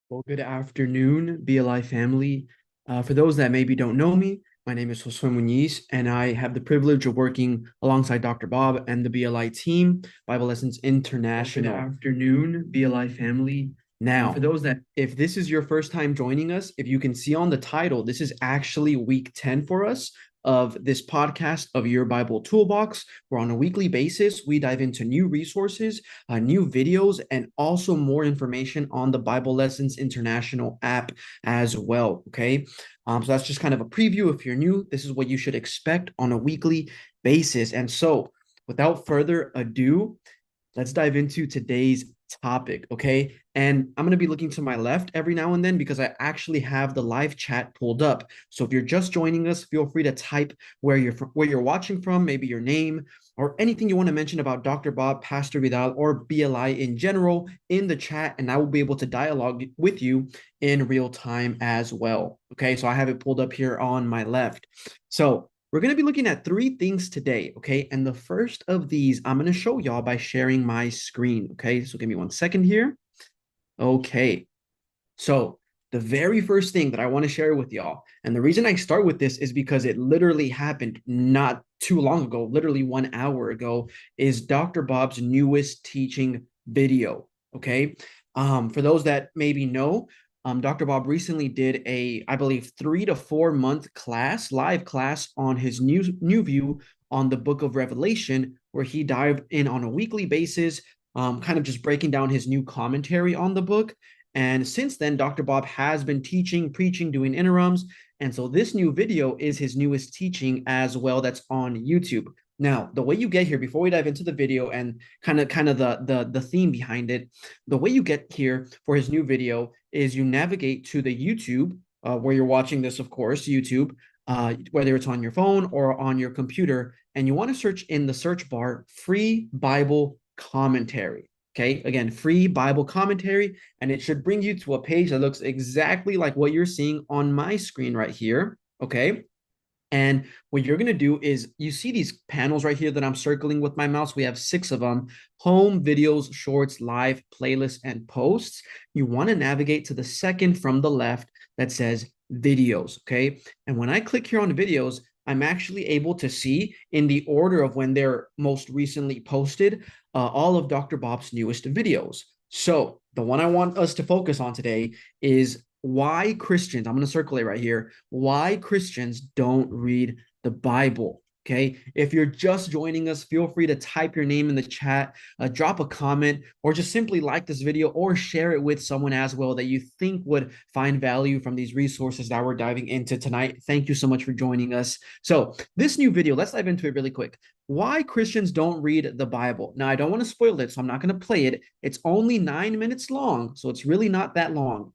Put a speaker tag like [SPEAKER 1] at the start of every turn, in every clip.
[SPEAKER 1] Well, good afternoon, BLI family. For those that maybe don't know me, my name is Josue Muniz, and I have the privilege of working alongside Dr. Bob and the BLI team, Bible Lessons International. Well, good afternoon, BLI family. Now, for those that, if this is your first time joining us, if you can see on the title, this is actually week 10 for us of this podcast of Your Bible Toolbox, where on a weekly basis, we dive into new resources, new videos, and also more information on the Bible Lessons International app as well. Okay. So that's just kind of a preview. If you're new, this is what you should expect on a weekly basis. And so, without further ado, let's dive into today's topic, okay? And I'm going to be looking to my left every now and then because I actually have the live chat pulled up. So if you're just joining us, feel free to type where you're watching from, maybe your name or anything you want to mention about Dr. Bob, Pastor Vidal, or BLI in general in the chat, and I will be able to dialogue with you in real time as well. Okay, so I have it pulled up here on my left. So we're going to be looking at three things today, okay? And the first of these, I'm going to show y'all by sharing my screen, okay? So give me 1 second here. Okay. So the very first thing that I want to share with y'all, and the reason I start with this is because it literally happened not too long ago, literally 1 hour ago, is Dr. Bob's newest teaching video, okay? For those that maybe know, Dr. Bob recently did I believe, 3 to 4 month class, live class on his new view on the book of Revelation, where he dived in on a weekly basis, kind of just breaking down his new commentary on the book. And since then, Dr. Bob has been teaching, preaching, doing interims. And so this new video is his newest teaching as well that's on YouTube. Now, the way you get here, before we dive into the video and kind of the theme behind it, the way you get here for his new video is you navigate to the YouTube, where you're watching this, of course, YouTube, whether it's on your phone or on your computer, and you want to search in the search bar, free Bible commentary. Okay, again, free Bible commentary, and it should bring you to a page that looks exactly like what you're seeing on my screen right here. Okay, and what you're going to do is you see these panels right here that I'm circling with my mouse. We have 6 of them: home, videos, shorts, live, playlists, and posts. You want to navigate to the second from the left that says videos. Okay. And when I click here on videos, I'm actually able to see in the order of when they're most recently posted, all of Dr. Bob's newest videos. So the one I want us to focus on today is why Christians, I'm going to circle it right here, why Christians don't read the Bible. Okay. If you're just joining us, feel free to type your name in the chat, drop a comment, or just simply like this video or share it with someone as well that you think would find value from these resources that we're diving into tonight. Thank you so much for joining us. So, this new video, let's dive into it really quick. Why Christians don't read the Bible. Now, I don't want to spoil it, so I'm not going to play it. It's only 9 minutes long, so it's really not that long.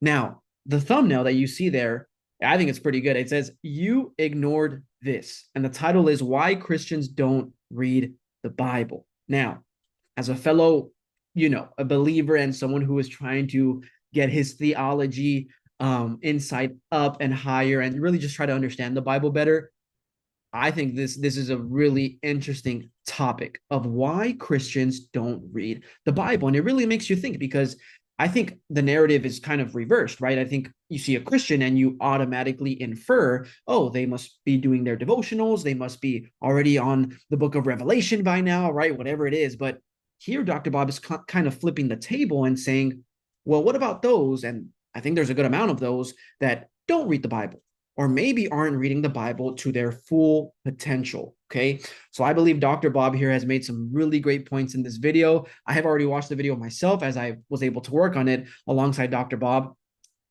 [SPEAKER 1] Now, the thumbnail that you see there, I think it's pretty good. It says, "You ignored this." And the title is "Why Christians Don't Read the Bible." Now, as a fellow, a believer and someone who is trying to get his theology insight up and higher and really just try to understand the Bible better, I think this is a really interesting topic of why Christians don't read the Bible. And it really makes you think, because I think the narrative is kind of reversed, right? I think you see a Christian and you automatically infer, oh, they must be doing their devotionals. They must be already on the book of Revelation by now, right? Whatever it is. But here, Dr. Bob is kind of flipping the table and saying, well, what about those? And I think there's a good amount of those that don't read the Bible, or maybe aren't reading the Bible to their full potential. Okay. So I believe Dr. Bob here has made some really great points in this video. I have already watched the video myself as I was able to work on it alongside Dr. Bob.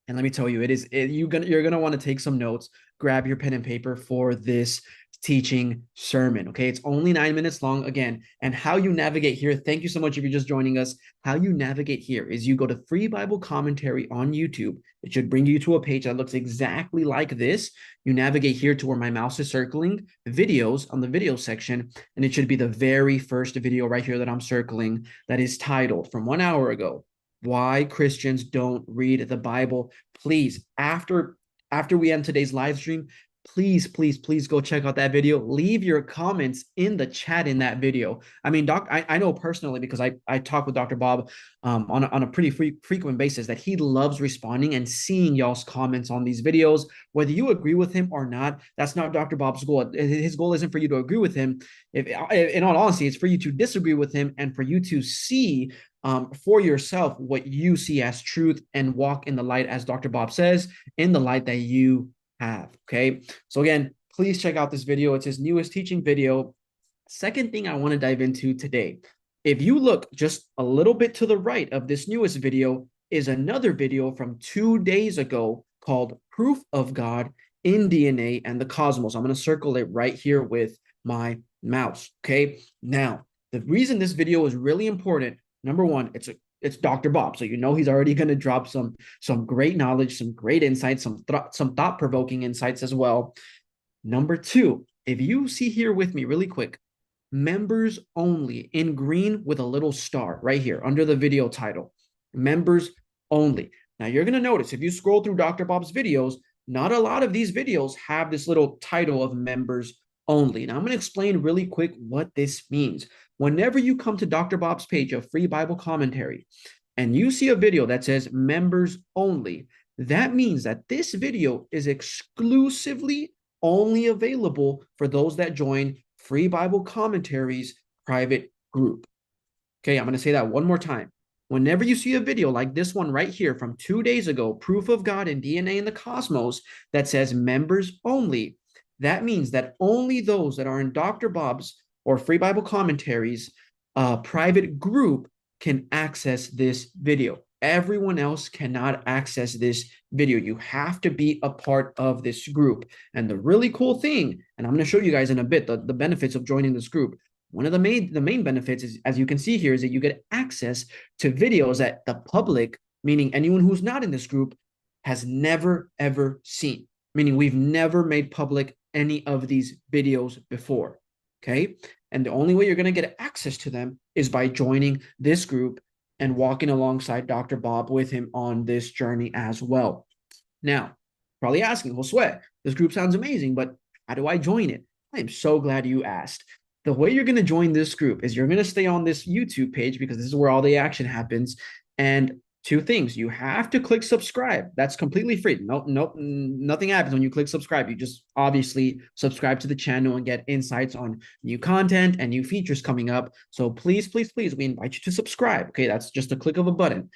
[SPEAKER 1] And let me tell you, you're gonna want to take some notes, grab your pen and paper for this teaching sermon. Okay, it's only 9 minutes long again. And how you navigate here, thank you so much if you're just joining us. How you navigate here is you go to free Bible commentary on YouTube. It should bring you to a page that looks exactly like this. You navigate here to where my mouse is circling videos on the video section, and it should be the very first video right here that I'm circling that is titled from 1 hour ago, "Why Christians Don't Read the Bible." Please, after we end today's live stream, please, please, please go check out that video. Leave your comments in the chat in that video. I mean, I know personally because I talk with Dr. Bob on a pretty frequent basis that he loves responding and seeing y'all's comments on these videos. Whether you agree with him or not, that's not Dr. Bob's goal. His goal isn't for you to agree with him. If, in all honesty, it's for you to disagree with him and for you to see for yourself what you see as truth and walk in the light, as Dr. Bob says, in the light that you have. Okay. So again, please check out this video. It's his newest teaching video. Second thing I want to dive into today. If you look just a little bit to the right of this newest video is another video from 2 days ago called Proof of God in DNA and the Cosmos. I'm going to circle it right here with my mouse. Okay. Now, the reason this video is really important, number one, it's Dr. Bob. So you know he's already going to drop some great knowledge, some great insights, some thought-provoking insights as well. Number two, if you see here with me really quick, members only in green with a little star right here under the video title, members only. Now you're going to notice if you scroll through Dr. Bob's videos, not a lot of these videos have this little title of members only. Now I'm going to explain really quick what this means. Whenever you come to Dr. Bob's page of Free Bible Commentary and you see a video that says members only, that means that this video is exclusively only available for those that join Free Bible Commentary's private group. Okay, I'm going to say that one more time. Whenever you see a video like this one right here from 2 days ago, Proof of God in DNA and the Cosmos, that says members only, that means that only those that are in Dr. Bob's or Free Bible Commentaries private group can access this video. Everyone else cannot access this video. You have to be a part of this group. And the really cool thing, and I'm going to show you guys in a bit the benefits of joining this group. One of the main benefits is, as you can see here, is that you get access to videos that the public, meaning anyone who's not in this group, has never, ever seen. Meaning we've never made public any of these videos before. Okay. And the only way you're going to get access to them is by joining this group and walking alongside Dr. Bob with him on this journey as well. Now, probably asking, Josue, this group sounds amazing, but how do I join it? I am so glad you asked. The way you're going to join this group is you're going to stay on this YouTube page because this is where all the action happens. And two things, you have to click subscribe. That's completely free. Nothing happens when you click subscribe. You just obviously subscribe to the channel and get insights on new content and new features coming up. So please, please, please, we invite you to subscribe. Okay, that's just a click of a button.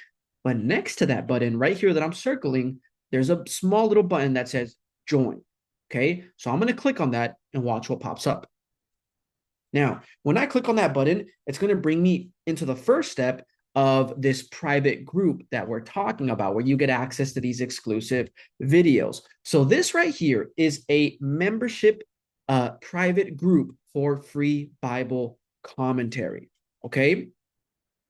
[SPEAKER 1] But next to that button right here that I'm circling, there's a small little button that says join. Okay, so I'm going to click on that and watch what pops up. Now, when I click on that button, it's going to bring me into the first step of this private group that we're talking about, where you get access to these exclusive videos. So this right here is a membership private group for Free Bible Commentary. Okay.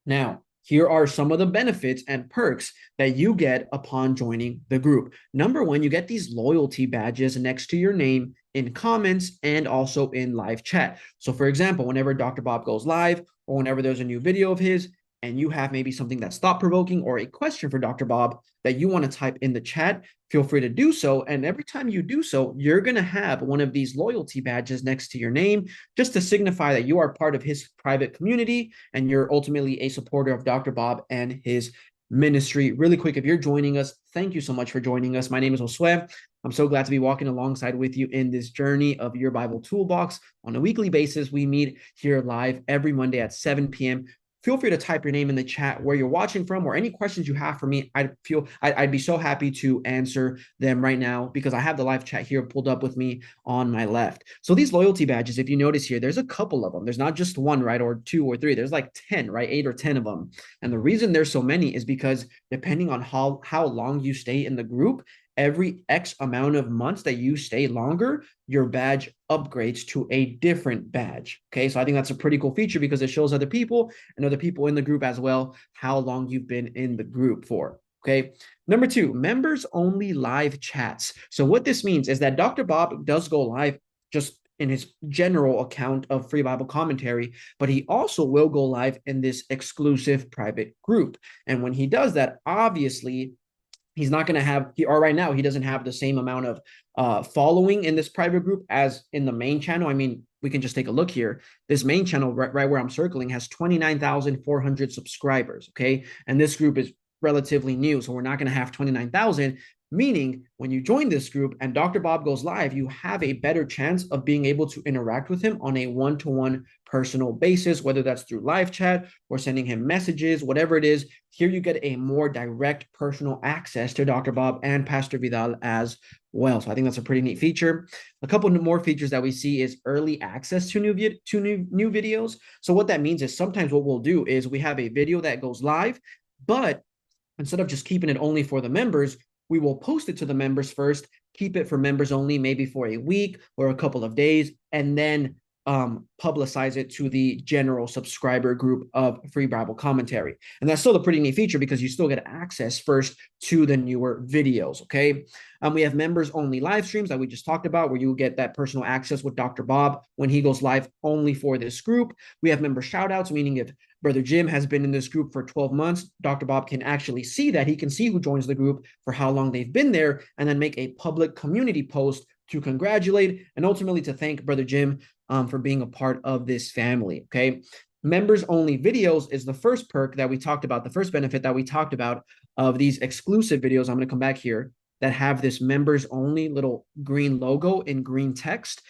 [SPEAKER 1] Now, here are some of the benefits and perks that you get upon joining the group. Number one, you get these loyalty badges next to your name in comments and also in live chat. So for example, whenever Dr. Bob goes live or whenever there's a new video of his, and you have maybe something that's thought-provoking or a question for Dr. Bob that you want to type in the chat, feel free to do so. And every time you do so, you're going to have one of these loyalty badges next to your name, just to signify that you are part of his private community and you're ultimately a supporter of Dr. Bob and his ministry. Really quick, if you're joining us, thank you so much for joining us. My name is Josue. I'm so glad to be walking alongside with you in this journey of Your Bible Toolbox. On a weekly basis, we meet here live every Monday at 7 p.m. Feel free to type your name in the chat where you're watching from or any questions you have for me. I'd be so happy to answer them right now because I have the live chat here pulled up with me on my left. So these loyalty badges, if you notice here, there's a couple of them. There's not just one, right? Or two or three. There's like 10, right? 8 or 10 of them. And the reason there's so many is because depending on how long you stay in the group, every X amount of months that you stay longer, your badge upgrades to a different badge. Okay, so I think that's a pretty cool feature because it shows other people and other people in the group as well how long you've been in the group for. Okay, number two, members only live chats. So what this means is that Dr. Bob does go live just in his general account of Free Bible Commentary, but he also will go live in this exclusive private group. And when he does that, obviously, He's not going to have, or right now, he doesn't have the same amount of following in this private group as in the main channel. I mean, we can just take a look here. This main channel, right where I'm circling, has 29,400 subscribers. Okay. And this group is relatively new. So we're not going to have 29,000. Meaning, when you join this group and Dr. Bob goes live, you have a better chance of being able to interact with him on a one-to-one personal basis, whether that's through live chat or sending him messages, whatever it is. Here you get a more direct personal access to Dr. Bob and Pastor Vidal as well. So I think that's a pretty neat feature. A couple more features that we see is early access to new videos. So what that means is sometimes what we'll do is we have a video that goes live, but instead of just keeping it only for the members, we will post it to the members first, keep it for members only, maybe for a week or a couple of days, and then publicize it to the general subscriber group of Free Bible Commentary. And that's still a pretty neat feature because you still get access first to the newer videos, okay? We have members only live streams that we just talked about, where you get that personal access with Dr. Bob when he goes live only for this group. We have member shout outs, meaning if Brother Jim has been in this group for 12 months, Dr. Bob can actually see that. He can see who joins the group, for how long they've been there, and then make a public community post to congratulate and ultimately to thank Brother Jim for being a part of this family, okay? Members only videos is the first perk that we talked about, the first benefit that we talked about of these exclusive videos. I'm going to come back here that have this members only little green logo in green text,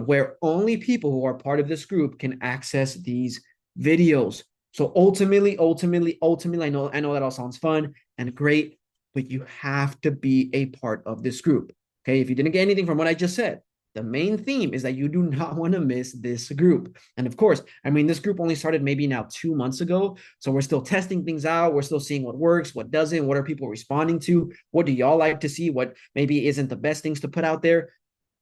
[SPEAKER 1] where only people who are part of this group can access these videos. So ultimately, I know that all sounds fun and great, but you have to be a part of this group. Okay, if you didn't get anything from what I just said, the main theme is that you do not want to miss this group. And of course, I mean, this group only started maybe now 2 months ago. So we're still testing things out. We're still seeing what works, what doesn't, what are people responding to? What do y'all like to see? What maybe isn't the best things to put out there?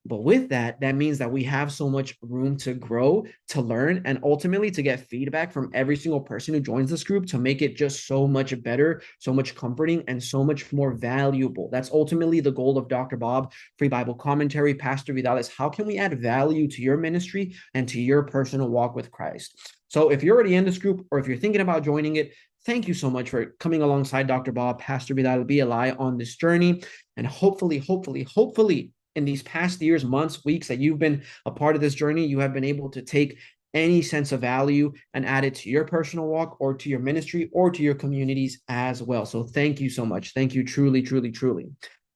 [SPEAKER 1] But with that, that means that we have so much room to grow, to learn, and ultimately to get feedback from every single person who joins this group to make it just so much better, so much comforting, and so much more valuable. That's ultimately the goal of Dr. Bob, Free Bible Commentary, Pastor Vidal, is how can we add value to your ministry and to your personal walk with Christ? So if you're already in this group, or if you're thinking about joining it, thank you so much for coming alongside Dr. Bob, Pastor Vidal, BLI on this journey. And hopefully, in these past years, months, weeks that you've been a part of this journey, you have been able to take any sense of value and add it to your personal walk or to your ministry or to your communities as well. So thank you so much. Thank you truly, truly, truly.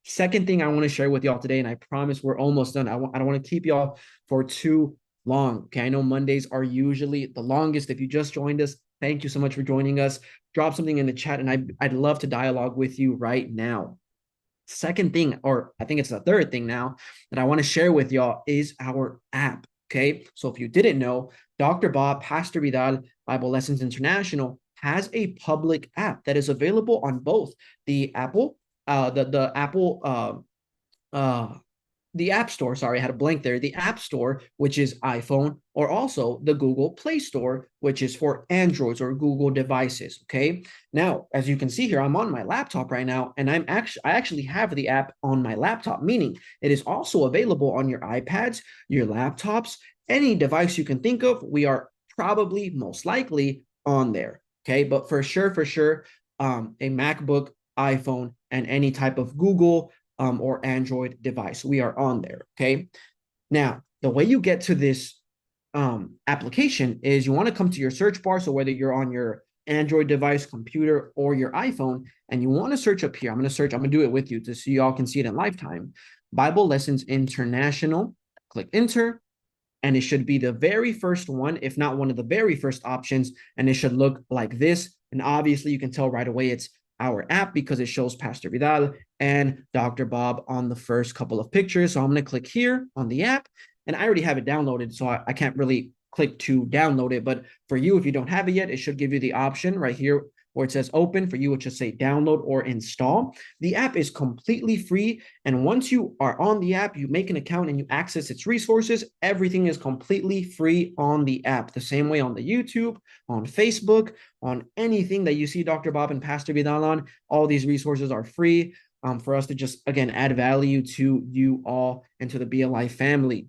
[SPEAKER 1] Second thing I want to share with y'all today, and I promise we're almost done. I don't want to keep y'all for too long. Okay, I know Mondays are usually the longest. If you just joined us, thank you so much for joining us. Drop something in the chat, and I'd love to dialogue with you right now. Second thing, or I think it's the third thing now that I want to share with y'all, is our app. Okay, so if you didn't know, Dr. Bob, Pastor Vidal, Bible Lessons International has a public app that is available on both the Apple, the App Store, sorry, I had a blank there, the App Store, which is iPhone, or also the Google Play Store, which is for Androids or Google devices, okay? Now, as you can see here, I'm on my laptop right now, and I actually have the app on my laptop, meaning it is also available on your iPads, your laptops, any device you can think of. We are probably most likely on there, okay? But for sure, a MacBook, iPhone, and any type of Google or Android device, we are on there, okay? Now, the way you get to this application is you want to come to your search bar. So whether you're on your Android device, computer, or your iPhone, and you want to search up here, I'm going to do it with you so y'all can see it in lifetime. Bible Lessons International, click enter, and it should be the very first one, if not one of the very first options, and it should look like this. And obviously you can tell right away it's our app because it shows Pastor Vidal and Dr. Bob on the first couple of pictures. So I'm going to click here on the app, and I already have it downloaded, so I can't really click to download it. But for you, if you don't have it yet, it should give you the option right here where it says open. For you, it should say download or install. The app is completely free. And once you are on the app, you make an account and you access its resources. Everything is completely free on the app. The same way on the YouTube, on Facebook, on anything that you see Dr. Bob and Pastor Vidal on, all these resources are free for us to just, again, add value to you all and to the BLI family.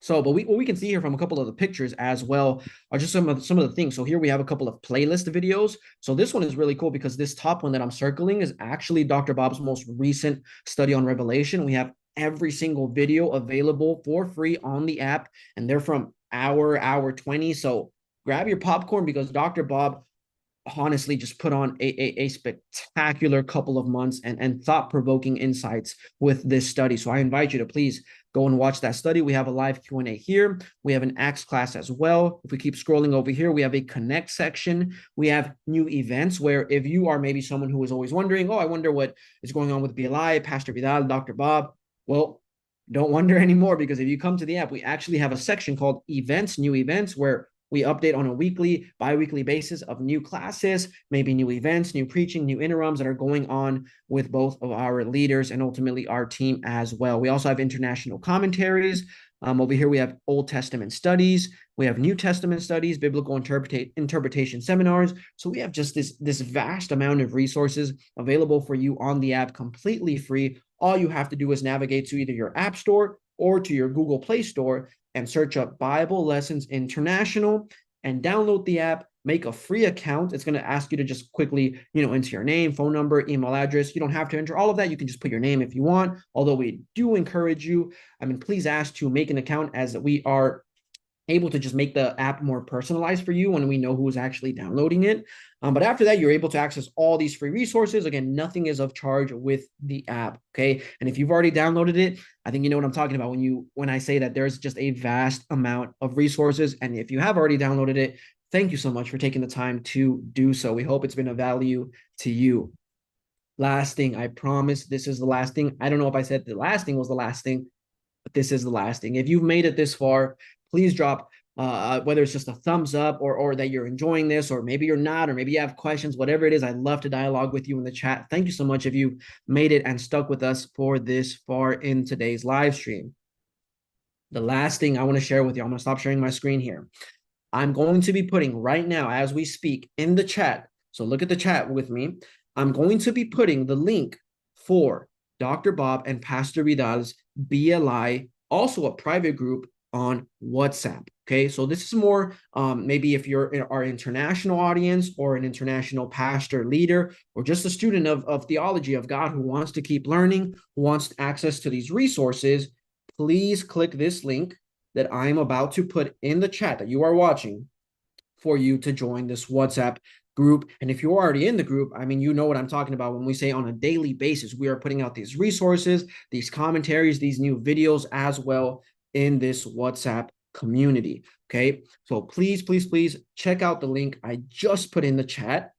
[SPEAKER 1] So, but what we can see here from a couple of the pictures as well are just some of the things. So here we have a couple of playlist videos. So this one is really cool because this top one that I'm circling is actually Dr. Bob's most recent study on Revelation. We have every single video available for free on the app, and they're from hour 20. So grab your popcorn because Dr. Bob honestly just put on a spectacular couple of months and thought-provoking insights with this study. So I invite you to please go and watch that study. We have a live Q&A here. We have an Acts class as well. If we keep scrolling over here, we have a connect section. We have new events where if you are maybe someone who is always wondering, oh, I wonder what is going on with BLI, Pastor Vidal, Dr. Bob. Well, don't wonder anymore because if you come to the app, we actually have a section called events, new events, where we update on a weekly, bi-weekly basis of new classes, maybe new events, new preaching, new interims that are going on with both of our leaders and ultimately our team as well. We also have international commentaries. Over here, we have Old Testament studies. We have New Testament studies, biblical interpretation seminars. So we have just this vast amount of resources available for you on the app, completely free. All you have to do is navigate to either your app store or to your Google Play Store and search up Bible Lessons International and download the app, make a free account. It's going to ask you to just quickly, enter your name, phone number, email address. You don't have to enter all of that. You can just put your name if you want, although we do encourage you. Please ask to make an account as we are able to just make the app more personalized for you when we know who's actually downloading it. But after that, you're able to access all these free resources. Again, nothing is of charge with the app, okay? And if you've already downloaded it, I think you know what I'm talking about when I say that there's just a vast amount of resources. And if you have already downloaded it, thank you so much for taking the time to do so. We hope it's been of value to you. Last thing, I promise this is the last thing. I don't know if I said the last thing was the last thing, but this is the last thing. If you've made it this far, please drop whether it's just a thumbs up or that you're enjoying this, or maybe you're not, or maybe you have questions, whatever it is. I'd love to dialogue with you in the chat. Thank you so much if you made it and stuck with us for this far in today's live stream. The last thing I want to share with you, I'm going to stop sharing my screen here. I'm going to be putting right now as we speak in the chat. So look at the chat with me. I'm going to be putting the link for Dr. Bob and Pastor Vidal's BLI, also a private group on WhatsApp. Okay, so this is more maybe if you're our international audience or an international pastor, leader, or just a student of theology of God who wants to keep learning, who wants access to these resources. Please click this link that I'm about to put in the chat that you are watching for you to join this WhatsApp group. And if you're already in the group, you know what I'm talking about when we say on a daily basis, we are putting out these resources, these commentaries, these new videos as well in this WhatsApp community. Okay, so please check out the link I just put in the chat.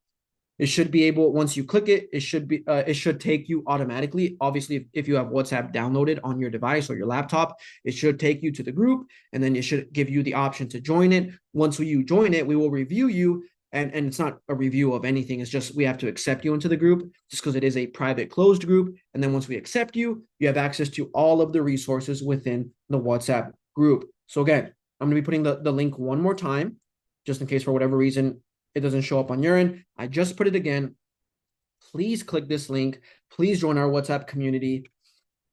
[SPEAKER 1] It should be able, once you click it, it should take you automatically. Obviously, if you have WhatsApp downloaded on your device or your laptop, it should take you to the group, and then it should give you the option to join it. Once you join it, we will review you, and it's not a review of anything. It's just we have to accept you into the group just because it is a private closed group. And then once we accept you, you have access to all of the resources within the WhatsApp group. So again, I'm going to be putting the link one more time, just in case for whatever reason it doesn't show up on your end. I just put it again. Please click this link. Please join our WhatsApp community.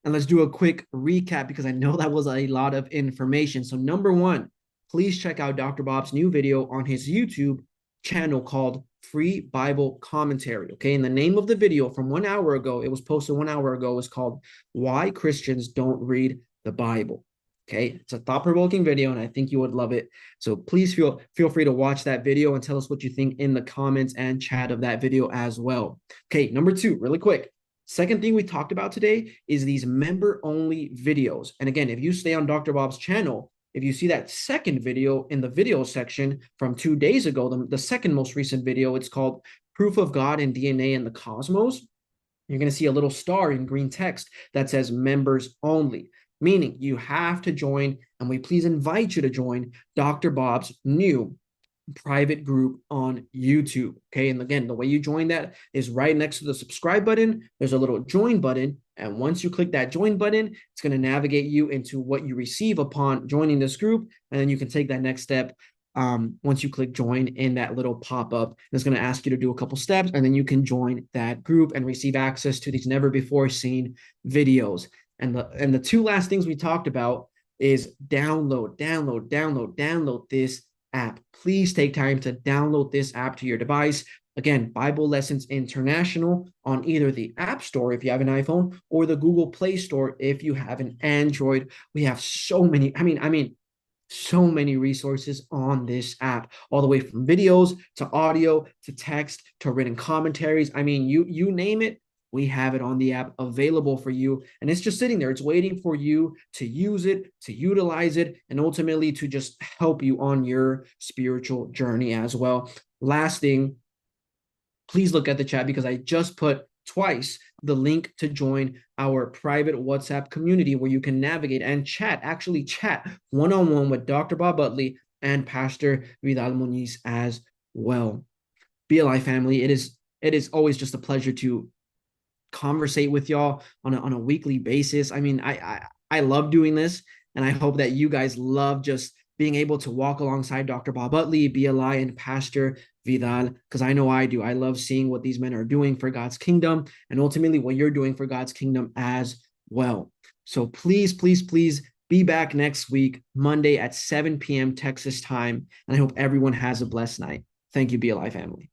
[SPEAKER 1] And let's do a quick recap because I know that was a lot of information. So number one, please check out Dr. Bob's new video on his YouTube channel called Free Bible Commentary. Okay, and the name of the video from 1 hour ago, it was posted 1 hour ago, is called Why Christians Don't Read the Bible. Okay, it's a thought-provoking video, and I think you would love it. So please feel free to watch that video and tell us what you think in the comments and chat of that video as well. Okay, number two, really quick. Second thing we talked about today is these member-only videos. And again, if you stay on Dr. Bob's channel, if you see that second video in the video section from 2 days ago, the second most recent video, it's called Proof of God and DNA in the Cosmos. You're going to see a little star in green text that says members only, meaning you have to join, and we please invite you to join Dr. Bob's new private group on YouTube. Okay, and again, the way you join that is right next to the subscribe button. There's a little join button, and once you click that join button, it's going to navigate you into what you receive upon joining this group, and then you can take that next step. Once you click join in that little pop-up, it's going to ask you to do a couple steps, and then you can join that group and receive access to these never before seen videos. And the two last things we talked about is download this app. Please take time to download this app to your device. Again, Bible Lessons International on either the App Store if you have an iPhone or the Google Play Store if you have an Android. We have so many, so many resources on this app, all the way from videos to audio to text to written commentaries. You name it, we have it on the app available for you. And it's just sitting there. It's waiting for you to use it, to utilize it, and ultimately to just help you on your spiritual journey as well. Last thing, please look at the chat because I just put twice the link to join our private WhatsApp community where you can navigate and actually chat one-on-one with Dr. Bob Utley and Pastor Vidal Muniz as well. BLI family, it is always just a pleasure to conversate with y'all on a weekly basis. I love doing this, and I hope that you guys love just being able to walk alongside Dr. Bob Utley, BLI, and Pastor Vidal, because I know I do. I love seeing what these men are doing for God's kingdom and ultimately what you're doing for God's kingdom as well. So please, please, please be back next week, Monday at 7 p.m. Texas time. And I hope everyone has a blessed night. Thank you, BLI family.